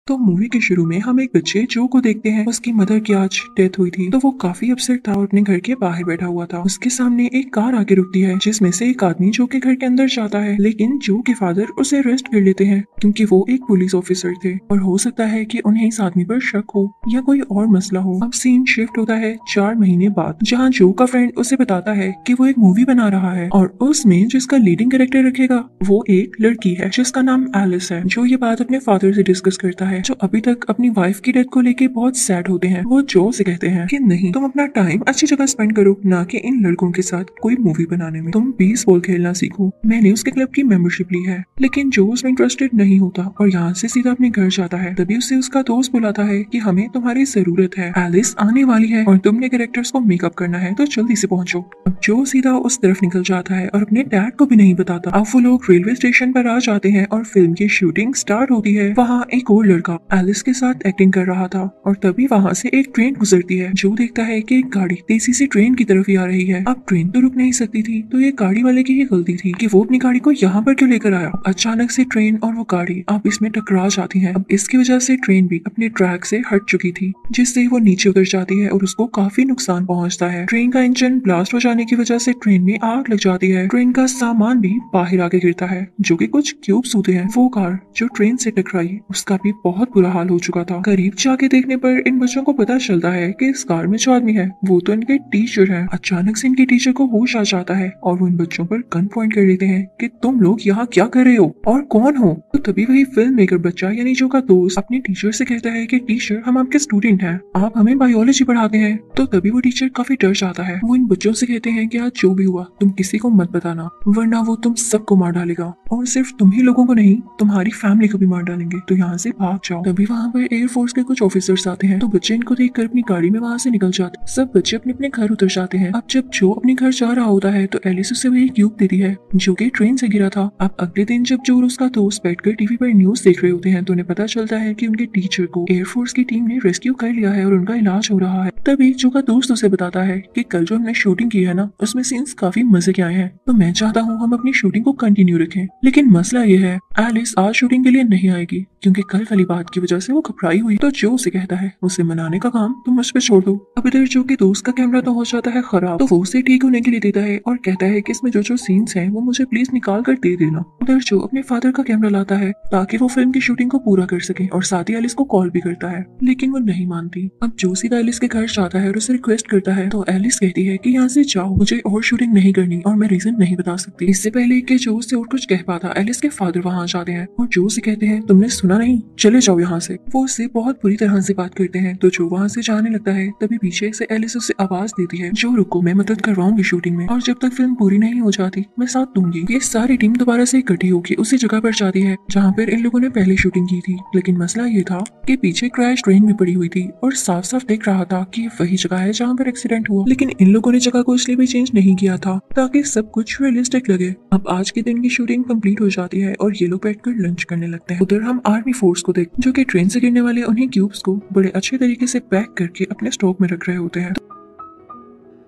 तो मूवी के शुरू में हम एक बच्चे जो को देखते हैं। उसकी मदर की आज डेथ हुई थी, तो वो काफी अपसेट था और अपने घर के बाहर बैठा हुआ था। उसके सामने एक कार आके रुकती है जिसमें से एक आदमी जो के घर के अंदर जाता है, लेकिन जो के फादर उसे अरेस्ट कर लेते हैं क्योंकि वो एक पुलिस ऑफिसर थे और हो सकता है कि उन्हें इस आदमी पर शक हो या कोई और मसला हो। अब सीन शिफ्ट होता है 4 महीने बाद, जहाँ जो का फ्रेंड उसे बताता है कि वो एक मूवी बना रहा है और उसमें जिसका लीडिंग कैरेक्टर रखेगा वो एक लड़की है जिसका नाम एलिस है। जो ये बात अपने फादर से डिस्कस करता है, जो अभी तक अपनी वाइफ की डेथ को लेके बहुत सैड होते हैं। वो जो से कहते हैं कि नहीं, तुम अपना टाइम अच्छी जगह स्पेंड करो, ना कि इन लड़कों के साथ कोई मूवी बनाने में। तुम बेसबॉल खेलना सीखो। मैंने उसके क्लब की मेंबरशिप ली है। लेकिन जो उसमें इंटरेस्टेड नहीं होता और यहाँ से सीधा अपने घर जाता है। तभी उसे उसका दोस्त बुलाता है कि हमें तुम्हारी जरूरत है, एलिस आने वाली है और तुमने कैरेक्टर्स को मेकअप करना है, तो जल्दी से पहुंचो। अब जो सीधा उस तरफ निकल जाता है और अपने डैड को भी नहीं बताता। अब वो लोग रेलवे स्टेशन पर आ जाते हैं और फिल्म की शूटिंग स्टार्ट होती है। वहाँ एक और लड़का एलिस के साथ एक्टिंग कर रहा था और तभी वहाँ से एक ट्रेन गुजरती है। जो देखता है कि एक गाड़ी तेजी से ट्रेन की तरफ ही आ रही है। अब ट्रेन तो रुक नहीं सकती थी, तो ये गाड़ी वाले की ही गलती थी कि वो अपनी गाड़ी को यहाँ पर क्यों लेकर आया। अचानक से ट्रेन और वो गाड़ी अब इसमें टकरा जाती है। अब इसकी वजह से ट्रेन भी अपने ट्रैक से हट चुकी थी, जिससे वो नीचे उतर जाती है और उसको काफी नुकसान पहुंचता है। ट्रेन का इंजन ब्लास्ट हो जाने की वजह से ट्रेन में आग लग जाती है। ट्रेन का सामान भी बाहर आके गिरता है, जो कि कुछ क्यूब्स होते हैं। वो कार जो ट्रेन से टकराई उसका भी बहुत बुरा हाल हो चुका था। करीब जाके देखने पर इन बच्चों को पता चलता है कि इस कार में जो आदमी है वो तो इनके टीचर हैं। अचानक से इनके टीचर को होश आ जाता है और वो इन बच्चों पर गन पॉइंट कर देते हैं कि तुम लोग यहाँ क्या कर रहे हो और कौन हो। तो तभी वही फिल्म मेकर बच्चा यानी जो का दोस्त अपने टीचर से कहता है कि टीचर, हम आपके स्टूडेंट हैं, आप हमें बायोलॉजी पढ़ाते हैं। तो तभी वो टीचर काफी डर जाता है। वो इन बच्चों से कहते हैं कि आज जो भी हुआ तुम किसी को मत बताना, वरना वो तुम सबको मार डालेगा और सिर्फ तुम ही लोगों को नहीं, तुम्हारी फैमिली को भी मार डालेंगे, तो यहाँ से भाग जाओ। तभी वहाँ पर एयरफोर्स के कुछ ऑफिसर्स आते हैं, तो बच्चे इनको देखकर अपनी गाड़ी में वहाँ से निकल जाते हैं। सब बच्चे अपने अपने घर उतर जाते हैं। अब जब जो अपने घर जा रहा होता है तो एलिस उसे वही क्यूब देती है जो कि ट्रेन से गिरा था। अब अगले दिन जब जो और उसका दोस्त बैठकर टीवी पर न्यूज देख रहे होते हैं तो उन्हें पता चलता है कि उनके टीचर को एयरफोर्स की टीम ने रेस्क्यू कर लिया है और उनका इलाज हो रहा है। तभी जो का दोस्त उसे बताता है कि कल जो हमने शूटिंग की है ना, उसमें सीन्स काफी मजे के आए हैं, तो मैं चाहता हूँ हम अपनी शूटिंग को कंटिन्यू रखें। लेकिन मसला ये है, एलिस आज शूटिंग के लिए नहीं आएगी क्योंकि कल वाली बात की वजह से वो घबराई हुई। तो जो उसे कहता है उसे मनाने का काम तुम मुझ पे छोड़ दो। अब इधर जो के दोस्त का कैमरा तो हो जाता है खराब, तो वो उसे ठीक होने के लिए देता है और कहता है कि इसमें जो जो सीन्स हैं वो मुझे प्लीज निकाल कर दे देना। उधर जो अपने फादर का कैमरा लाता है ताकि वो फिल्म की शूटिंग को पूरा कर सके और साथ ही एलिस को कॉल भी करता है, लेकिन वो नहीं मानती। अब जो सीधा एलिस के घर जाता है और उसे रिक्वेस्ट करता है, तो एलिस कहती है कि यहाँ से जाओ, मुझे और शूटिंग नहीं करनी और मैं रीजन नहीं बता सकती। इससे पहले कि जो उससे और कुछ कह पाता, एलिस के फादर वहाँ जाते हैं और जो से कहते हैं तुमने सुना नहीं, चले जाओ यहाँ से। वो उससे बहुत बुरी तरह से बात करते हैं, तो जो वहाँ से जाने लगता है तभी पीछे से एलिस उसे आवाज देती है, जो रुको, मैं मदद करवाऊंगी शूटिंग में और जब तक फिल्म पूरी नहीं हो जाती मैं साथ दूंगी। ये सारी टीम दोबारा से इकट्ठी होकर उसी जगह पर जाती है जहाँ पर इन लोगों ने पहले शूटिंग की थी। लेकिन मसला ये था कि पीछे क्रैश ट्रेन में पड़ी हुई थी और साफ साफ दिख रहा था कि वही जगह है जहाँ पर एक्सीडेंट हुआ। लेकिन इन लोगों ने जगह को इसलिए भी चेंज नहीं किया था ताकि सब कुछ रियलिस्टिक लगे। अब आज के दिन की शूटिंग कंप्लीट हो जाती है और ये लोग बैठकर लंच करने लगते हैं। उधर हम आर्मी फोर्स को देख जो कि ट्रेन से गिरने वाले उन्हीं क्यूब्स को बड़े अच्छे तरीके से पैक करके अपने स्टॉक में रख रहे होते हैं।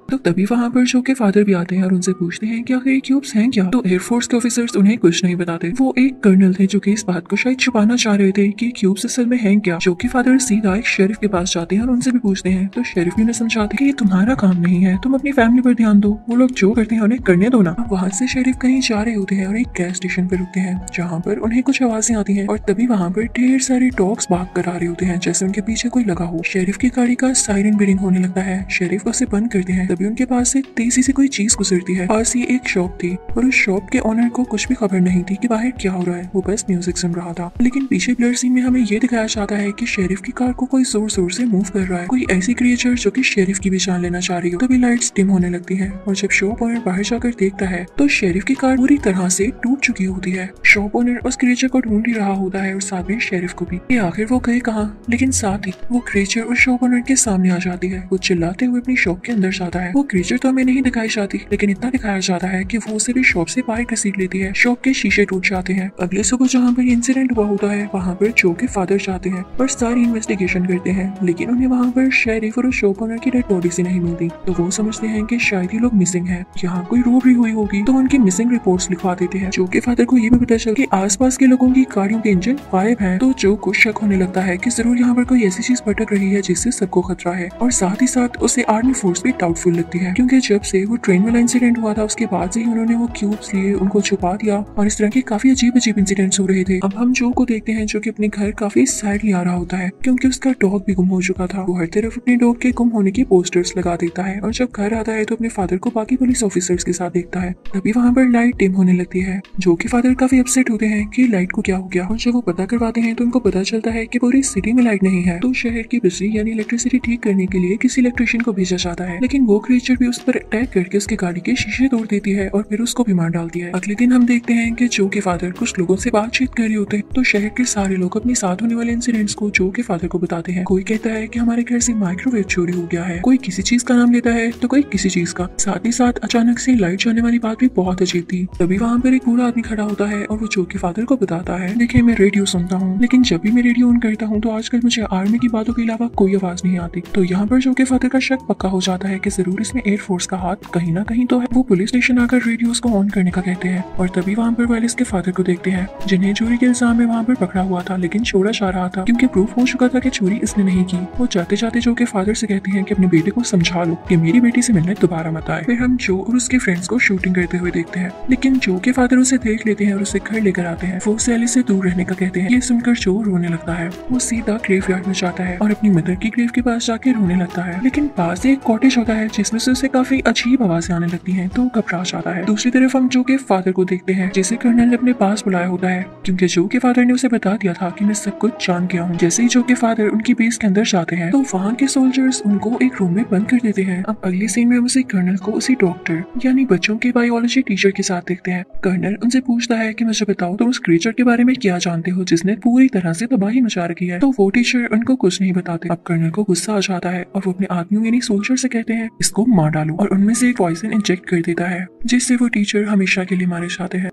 तो तभी वहाँ पर जो के फादर भी आते हैं और उनसे पूछते हैं कि आखिर ये क्यूब्स हैं क्या। तो एयरफोर्स के ऑफिसर्स उन्हें कुछ नहीं बताते। वो एक कर्नल थे जो कि इस बात को शायद छुपाना चाह रहे थे कि क्यूब्स असल में हैं क्या। जो कि फादर सीधा एक शेरिफ के पास जाते हैं और उनसे भी पूछते हैं, तो शेरिफ भी उन्हें समझाते कि ये तुम्हारा काम नहीं है, तुम अपनी फैमिली पर ध्यान दो, वो लोग जो करते हैं उन्हें करने दो ना। वहाँ से शेरिफ कहीं जा रहे होते हैं और एक गैस स्टेशन पर रुकते हैं जहाँ पर उन्हें कुछ आवाजें आती है और तभी वहाँ पर ढेर सारे डॉग्स भाग कर आ रहे होते हैं जैसे उनके पीछे कोई लगा हो। शेरिफ की गाड़ी का सायरन भी रिंग होने लगता है। शेरिफ उसे बंद करते हैं। तभी उनके पास से तेजी से कोई चीज गुजरती है। पास ही एक शॉप थी और उस शॉप के ओनर को कुछ भी खबर नहीं थी कि बाहर क्या हो रहा है, वो बस म्यूजिक सुन रहा था। लेकिन पीछे ब्लर सीन में हमें ये दिखाया जाता है कि शेरिफ की कार को कोई जोर जोर से मूव कर रहा है, कोई ऐसी क्रिएचर जो कि शेरिफ की भी जान लेना चाह रही हो। तभी लाइट्स डिम होने लगती है और जब शॉप ओनर बाहर जाकर देखता है तो शेरिफ की कार पूरी तरह से टूट चुकी होती है। शॉप ओनर उस क्रिएचर को ढूंढ ही रहा होता है और साथ में शेरिफ को भी। ये आखिर वो गए कहाँ, लेकिन साथ ही वो क्रिएचर उस शॉप ओनर के सामने आ जाती है। वो चिल्लाते हुए अपनी शॉप के अंदर जाता है। वो क्रिएचर तो हमें नहीं दिखाई जाती, लेकिन इतना दिखाया जाता है कि वो उसे भी शॉप से बाहर घसीट लेती है। शॉप के शीशे टूट जाते हैं। अगले सुबह जहाँ पर इंसिडेंट हुआ होता है वहाँ पर जो के फादर जाते हैं और सारी इन्वेस्टिगेशन करते हैं, लेकिन उन्हें वहाँ पर शेरिफ और शॉप ओनर की डेड बॉडी से नहीं मिलती। तो वो समझते हैं कि शायद ये लोग मिसिंग है, यहाँ कोई रोबरी हुई होगी। तो उनकी मिसिंग रिपोर्ट्स लिखवा देते हैं। जो के फादर को ये भी पता चल कि आसपास के लोगों की गाड़ियों के इंजन गायब हैं। तो जो को शक होने लगता है कि जरूर यहाँ पर कोई ऐसी चीज भटक रही है जिससे सबको खतरा है। और साथ ही साथ उसे आर्मी फोर्स भी डाउटफुल लगती है, क्योंकि जब से वो ट्रेन वाला इंसिडेंट हुआ था उसके बाद से ही उन्होंने वो क्यूब्स लिए, उनको छुपा दिया और इस तरह के काफी अजीब अजीब इंसिडेंट्स हो रहे थे। अब हम जो को देखते हैं जो कि अपने घर काफी सैडली आ रहा होता है, क्योंकि उसका डॉग भी गुम हो चुका था। वो हर तरफ अपने डॉग के गुम होने की पोस्टर्स लगा देता है और जब घर आता है तो अपने फादर को बाकी पुलिस ऑफिसर्स के साथ देखता है। तभी वहाँ पर लाइट डिम होने लगती है। जो कि फादर काफी अपसेट होते हैं कि लाइट को क्या हो गया, और जब वो पता करवाते हैं तो उनको पता चलता है कि पूरी सिटी में लाइट नहीं है। तो शहर की बिजली यानी इलेक्ट्रिसिटी ठीक करने के लिए किसी इलेक्ट्रिशियन को भेजा जाता है, लेकिन वो क्रिएचर भी उस पर अटैक करके उसकी गाड़ी के शीशे तोड़ देती है और फिर उसको भी मार डालती है। अगले दिन हम देखते हैं कि जो के फादर कुछ लोगों से बातचीत कर रहे होते हैं। तो शहर के सारे लोग अपने साथ होने वाले इंसिडेंट्स को जो के फादर को बताते हैं। कोई कहता है कि हमारे घर से माइक्रोवेव चोरी हो गया है, कोई किसी चीज का नाम लेता है तो कोई किसी चीज का। साथ ही साथ अचानक से लाइट जाने वाली बात भी बहुत अजीब थी। तभी वहाँ पर एक बूढ़ा आदमी खड़ा होता है और वो जो के फादर को बताता है, देखिए मैं रेडियो सुनता हूँ, लेकिन जब भी मैं रेडियो ऑन करता हूँ तो आजकल मुझे आर्मी की बातों के अलावा कोई आवाज नहीं आती। तो यहाँ पर जो के फादर का शक पक्का हो जाता है कि जरूर इसमें एयरफोर्स का हाथ कहीं ना कहीं तो है। वो पुलिस स्टेशन आकर रेडियोस को ऑन करने का कहते हैं और तभी वहाँ पर वालिस के फादर को देखते हैं, जिन्हें चोरी के इल्जाम में वहाँ पर पकड़ा हुआ था, लेकिन छोड़ा जा रहा था क्योंकि प्रूफ हो चुका था कि चोरी इसने नहीं की। वो जाते जाते जो के फादर से कहते हैं कि अपने बेटे को समझा लो कि मेरी बेटी से मिलने दोबारा मत आए। फिर हम जो और उसके फ्रेंड्स को शूटिंग करते हुए देखते हैं, लेकिन जो के फादर उसे देख लेते हैं और उसे घर लेकर आते हैं। वो उसे एलिस से दूर रहने का कहते हैं। ये सुनकर जो रोने लगता है। वो सीधा ग्रेवयार्ड में जाता है और अपनी मदर की ग्रेव के पास जाके रोने लगता है, लेकिन पास एक कॉटेज होता है जिसमें से उसे काफी अजीब आवाजें आने लगती हैं, तो घबरा जाता है। दूसरी तरफ हम जो के फादर को देखते हैं, जिसे कर्नल ने अपने पास बुलाया होता है, क्योंकि जो के फादर ने उसे बता दिया था कि मैं सब कुछ जान गया हूँ। जैसे ही जो के फादर उनकी बेस के अंदर जाते हैं तो वहाँ के सोल्जर्स उनको एक रूम में बंद कर देते हैं। अब अगली सीन में हम उसे कर्नल को उसी डॉक्टर यानी बच्चों के बायोलॉजी टीचर के साथ देखते हैं। कर्नल उनसे पूछता है कि मुझे बताओ तुम उस क्रिएचर के बारे में क्या जानते हो जिसने पूरी तरह से तबाही मचा रखी है। तो वो टीचर उनको कुछ नहीं बताते। अब कर्नल को गुस्सा आ जाता है और वो अपने आदमियों यानी सोल्जर से कहते हैं इसको मार डालो, और उनमें से एक पॉइजन इंजेक्ट कर देता है जिससे वो टीचर हमेशा के लिए मारे जाते हैं।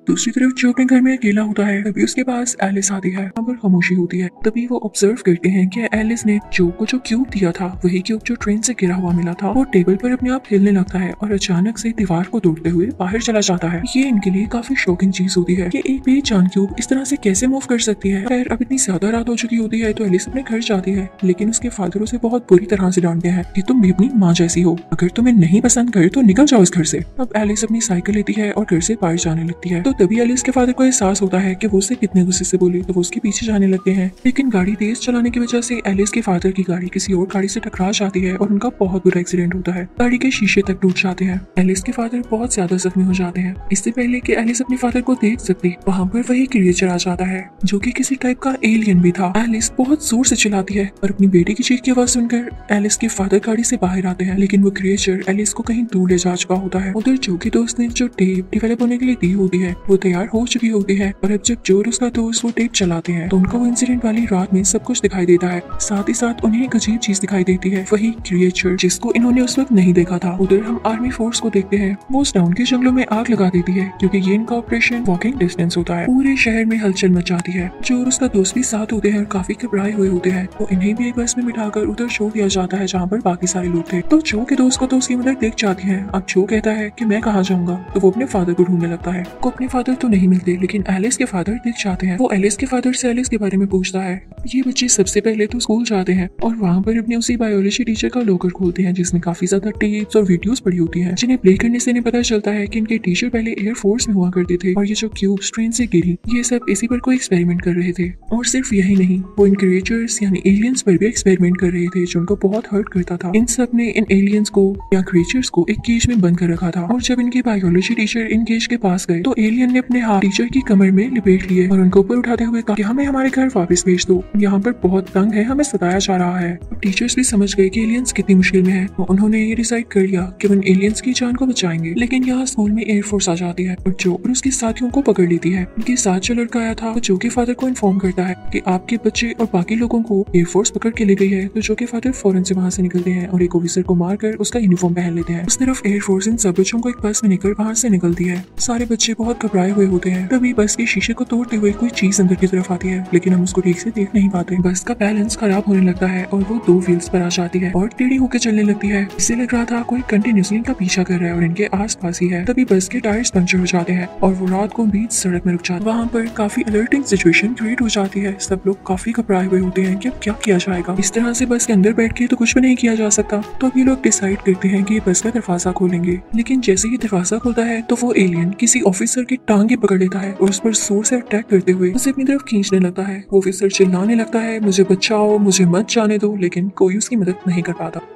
दूसरी तरफ जो अपने घर में अकेला होता है, तभी उसके पास एलिस आती है। वहाँ पर खामोशी होती है। तभी वो ऑब्जर्व करते हैं कि एलिस ने जो को जो क्यूब दिया था, वही क्यूब जो ट्रेन से गिरा हुआ मिला था, वो टेबल पर अपने आप हिलने लगता है और अचानक से दीवार को तोड़ते हुए बाहर चला जाता है। ये इनके लिए काफी शॉकिंग चीज होती है कि एक बेजान क्यूब इस तरह से कैसे मूव कर सकती है। खैर अब इतनी ज्यादा रात हो चुकी होती है तो एलिस अपने घर जाती है, लेकिन उसके फादर उसे बहुत बुरी तरह से डांटते हैं कि तुम भी अपनी माँ जैसी हो, अगर तुम्हें नहीं पसंद घर तो निकल जाओ इस घर से। अब एलिस अपनी साइकिल लेती है और घर से बाहर जाने लगती है। तो तभी एलिस के फादर को एहसास होता है कि वो उसे कितने गुस्से से बोली, तो वो उसके पीछे जाने लगते हैं, लेकिन गाड़ी तेज चलाने की वजह से एलिस के फादर की गाड़ी किसी और गाड़ी से टकरा जाती है और उनका बहुत बुरा एक्सीडेंट होता है। गाड़ी के शीशे तक टूट जाते हैं। एलिस के फादर बहुत ज्यादा जख्मी हो जाते हैं। इससे पहले कि एलिस अपने फादर को देख सकती, वहाँ पर वही क्रिएचर आ जाता है जो कि किसी टाइप का एलियन भी था। एलिस बहुत जोर से चिल्लाती है और अपनी बेटी की चीख की आवाज सुनकर एलिस के फादर गाड़ी से बाहर आते हैं, लेकिन वो क्रिएचर एलिस को कहीं दूर ले जा चुका होता है। उधर जो की दोस्त ने जो टेप डेवलप होने के लिए दी होती है वो तैयार हो चुकी होती है, और अब जब जो और उसका दोस्त वो टेप चलाते हैं तो उनको वो इंसिडेंट वाली रात में सब कुछ दिखाई देता है। साथ ही साथ उन्हें एक अजीब चीज दिखाई देती है, वही क्रिएचर जिसको इन्होंने उस वक्त नहीं देखा था। उधर हम आर्मी फोर्स को देखते हैं, वो उस टाउन के जंगलों में आग लगा देती है क्योंकि ये इनका ऑपरेशन वॉकिंग डिस्टेंस होता है। पूरे शहर में हलचल मच जाती है। जो और उसका दोस्त भी साथ होते हैं और काफी घबराए हुए होते हैं, तो इन्हें भी एक बस में बिठाकर उधर छोड़ दिया जाता है जहाँ पर बाकी सारे लोग थे। तो जो के दोस्त को तो उसकी मदद दिख जाती है। अब जो कहता है कि मैं कहाँ जाऊंगा, तो वो अपने फादर को ढूंढने लगता है। को अपने फादर तो नहीं मिलते, लेकिन एलिस के फादर दिख जाते हैं। वो एलिस के फादर से एलिस के बारे में पूछता है। ये बच्चे सबसे पहले तो स्कूल जाते हैं और वहाँ पर अपने उसी बायोलॉजी टीचर का लॉकर खोलते हैं जिसमें काफी ज्यादा टेप्स और वीडियोस पड़ी होती हैं, जिन्हें प्ले करने से इन्हें पता चलता है कि इनके टीचर पहले एयरफोर्स में हुआ करते थे और ये जो क्यूब्स ट्रेन से गिरी ये सब इसी पर कोई एक्सपेरिमेंट कर रहे थे। और सिर्फ यही नहीं, वो इन क्रिएचर्स यानी एलियंस पर भी एक्सपेरिमेंट कर रहे थे जो उनको बहुत हर्ट करता था। इन सब ने इन एलियंस को या क्रिएचर्स को एक केज में बंद कर रखा था, और जब इनके बायोलॉजी टीचर इन केज के पास गए तो एलियन एलियन ने अपने हाथ टीचर की कमर में लिपेट लिए और उनको ऊपर उठाते हुए कहा कि हमें हमारे घर वापस भेज दो, यहाँ पर बहुत तंग है, हमें सताया जा रहा है। टीचर्स भी समझ गए कि एलियंस कितनी मुश्किल में है, तो उन्होंने ये डिसाइड कर लिया कि उन एलियंस की जान को बचाएंगे। लेकिन यहाँ स्कूल में एयरफोर्स आ जाती है और जो और उसके साथियों को पकड़ लेती है। उनके साथ जो लड़का आया था वो जो के फादर को इन्फॉर्म करता है कि आपके बच्चे और बाकी लोगों को एयरफोर्स पकड़ के ले गई है। तो जो के फादर फौरन से वहाँ से निकलते हैं और एक ऑफिसर को मारकर उसका यूनिफॉर्म पहन लेते हैं। उस तरफ एयरफोर्स इन सब बच्चों को एक बस में निकल बाहर से निकलती है। सारे बच्चे बहुत घबराए हुए होते हैं। तभी बस के शीशे को तोड़ते हुए कोई चीज अंदर की तरफ आती है, लेकिन हम उसको ठीक से देख नहीं पाते। बस का बैलेंस खराब होने लगता है और वो 2 व्हील्स पर आ जाती है और टेढ़ी होकर चलने लगती है। इससे लग रहा था कोई कंटिन्यूसली इनका पीछा कर रहा है और इनके आसपास ही है। तभी बस के टायर्स पंक्चर हो जाते हैं और वो रात को बीच सड़क में रुक जाते हैं। वहाँ पर काफी अलर्टिंग सिचुएशन क्रिएट हो जाती है। सब लोग काफी घबराए हुए होते हैं कि अब क्या किया जाएगा। इस तरह से बस के अंदर बैठ के तो कुछ भी नहीं किया जा सकता। तो अभी लोग डिसाइड करते हैं कि बस का दरवाजा खोलेंगे। लेकिन जैसे ही दरवाजा खुलता है तो वो एलियन किसी ऑफिसर की टांगे पकड़ लेता है और उस पर जोर से अटैक करते हुए उसे अपनी तरफ खींचने लगता है। वो ऑफिसर चिल्लाने लगता है, मुझे बचाओ, मुझे मत जाने दो, लेकिन कोई उसकी मदद नहीं कर पाता।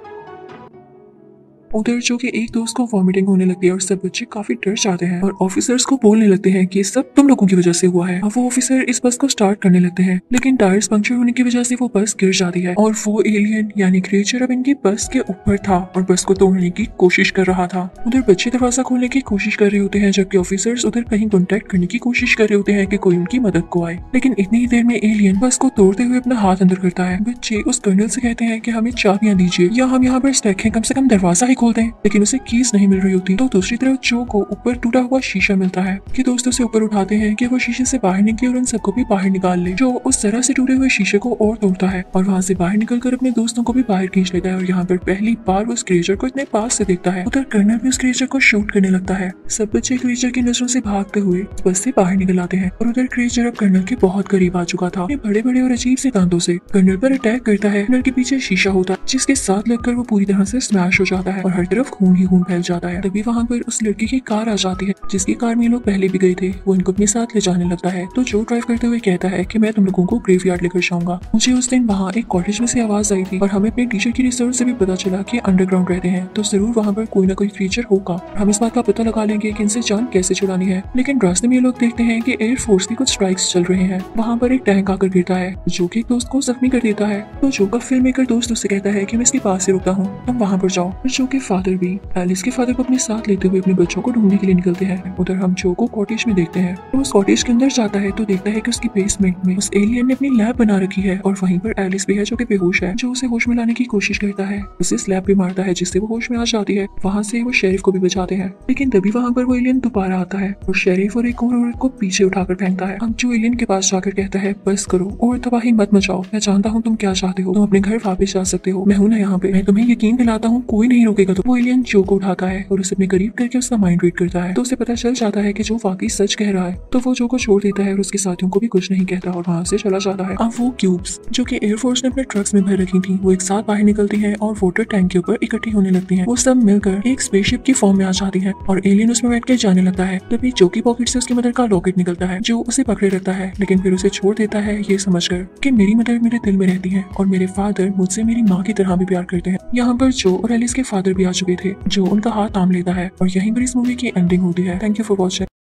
उधर जो कि एक दोस्त को वॉमिटिंग होने लगती है और सब बच्चे काफी डर जाते हैं और ऑफिसर्स को बोलने लगते हैं कि सब तुम लोगों की वजह से हुआ है। अब वो ऑफिसर इस बस को स्टार्ट करने लगते हैं, लेकिन टायर्स पंक्चर होने की वजह से वो बस गिर जाती है और वो एलियन यानी क्रिएचर अब इनकी बस के ऊपर था और बस को तोड़ने की कोशिश कर रहा था। उधर बच्चे दरवाजा खोलने की कोशिश कर रहे होते हैं, जबकि ऑफिसर्स उधर कहीं कॉन्टेक्ट करने की कोशिश कर रहे होते हैं कि कोई उनकी मदद को आए। लेकिन इतनी ही देर में एलियन बस को तोड़ते हुए अपना हाथ अंदर करता है। बच्चे उस कर्नल से कहते हैं कि हमें चाबियां दीजिए या हम यहाँ पर स्टक हैं, कम से कम दरवाजा ही खोल दें। लेकिन उसे कीज नहीं मिल रही होती। तो दूसरी तरफ जो को ऊपर टूटा हुआ शीशा मिलता है कि दोस्तों से ऊपर उठाते हैं कि वो शीशे से बाहर निकले और उन सबको भी बाहर निकाल ले। जो उस तरह से टूटे हुए शीशे को और तोड़ता है और वहाँ से बाहर निकलकर अपने दोस्तों को भी बाहर खींच लेता है और यहाँ पर पहली बार वो उस क्रिएचर को इतने पास से देखता है। उधर कर्नल भी उस क्रिएचर को शूट करने लगता है। सब बच्चे क्रिएचर की नजरों से भागते हुए बस से बाहर निकल आते हैं और उधर क्रिएचर अब कर्नल के बहुत करीब आ चुका था। बड़े बड़े और अजीब से दांतों से कर्नल पर अटैक करता है। कर्नल के पीछे शीशा होता है जिसके साथ लगकर वो पूरी तरह से स्मैश हो जाता है और हर तरफ खून ही खून फैल जाता है। तभी वहाँ पर उस लड़की की कार आ जाती है जिसकी कार में लोग पहले भी गए थे। वो इनको अपने साथ ले जाने लगता है। तो जो ड्राइव करते हुए कहता है कि मैं तुम लोगों को ग्रेवयार्ड लेकर जाऊंगा। मुझे उस दिन वहाँ एक कॉटेज में से आवाज आई थी और हमें अपने टीचर की रिसर्च से भी पता चला कि अंडरग्राउंड रहते हैं, तो जरूर वहाँ पर कोई ना कोई क्रीचर होगा। हम इस बात का पता लगा लेंगे कि इनसे जान कैसे छुड़ानी है। लेकिन रास्ते में ये लोग देखते हैं कि एयरफोर्स की कुछ स्ट्राइक्स चल रहे हैं। वहाँ पर एक टैंक आकर गिरता है जो कि एक दोस्त को जख्मी कर देता है। तो जो का फिल्म मेकर दोस्त उससे कहता है कि मैं इसके पास से रुकता हूँ, तुम वहाँ पर जाओ। जो के फादर भी एलिस के फादर को अपने साथ लेते हुए अपने बच्चों को ढूंढने के लिए निकलते हैं। उधर हम जो को कॉटेज में देखते हैं। तो उस कॉटेज के अंदर जाता है तो देखता है कि उसकी बेसमेंट में उस एलियन ने अपनी लैब बना रखी है और वहीं पर एलिस भी है जो कि बेहोश है। जो उसे होश में लाने की कोशिश करता है, उसे स्लैप भी मारता है जिससे वो होश में आ जाती है। वहाँ से वो शेरिफ को भी बचाते हैं। लेकिन तभी वहाँ पर वो एलियन दोबारा आता है और शेरिफ और एक और औरत को पीछे उठाकर फेंकता है। हम जो एलियन के पास जाकर कहता है बस करो और तबाही मत मचाओ, मैं जानता हूँ तुम क्या चाहते हो, तुम अपने घर वापस जा सकते हो, मैं हूँ ना यहाँ पे, मैं तुम्हें यकीन दिलाता हूँ कोई नहीं रोकेगा। तो वो एलियन जो को उठाता है और उसे अपने करीब करके उसका माइंड रीड करता है। तो उसे पता चल जाता है कि जो वाकई सच कह रहा है। तो वो जो को छोड़ देता है और उसके साथियों को भी कुछ नहीं कहता और वहाँ से चला जाता है। अब वो क्यूब्स जो कि एयरफोर्स ने अपने ट्रक्स में भर रखी थी वो एक साथ बाहर निकलती हैं और वाटर टैंक के ऊपर इकट्ठी होने लगती हैं। वो सब मिलकर एक स्पेसशिप की फॉर्म में आ जाती है और एलियन उसमें बैठ के जाने लगता है। तभी जो की पॉकेट से उसकी मदर का लॉकेट निकलता है जो उसे पकड़े रखता है, लेकिन फिर उसे छोड़ देता है ये समझकर कि मेरी मदर मेरे दिल में रहती है और मेरे फादर मुझसे मेरी माँ की तरह भी प्यार करते हैं। यहाँ पर जो और एलिस के फादर भी आ चुके थे जो उनका हाथ थाम लेता है और यहीं पर इस मूवी की एंडिंग होती है। Thank you for watching.